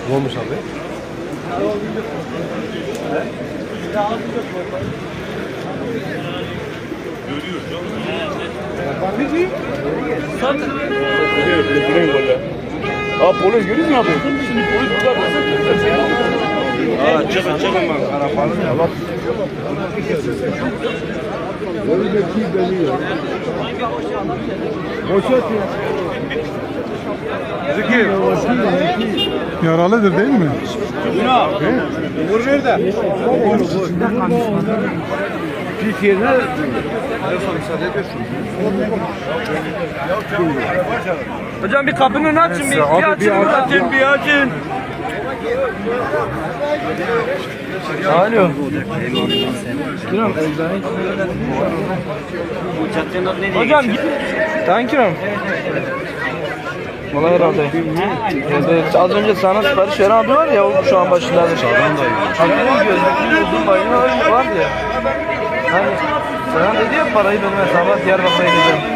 Ne olmuş abi? Aa polis görüyor musun abi? Şimdi polis burada. Aa çıkın bak. Arabanın ya bak. Yaralıdır değil mi? Umur nerede? Pis yerine Hocam bir kapının açın, bir açın, bir açın. Alo. Hocam, tankiram. Valla herhalde. Az önce sana sipariş veren abi var ya, o şu an başındadır. Hakkı'nın gözlüklü uzun bayını var ya. Hani sana dedi ya, parayı benim hesabıma Diyarbakır'a edeceğim.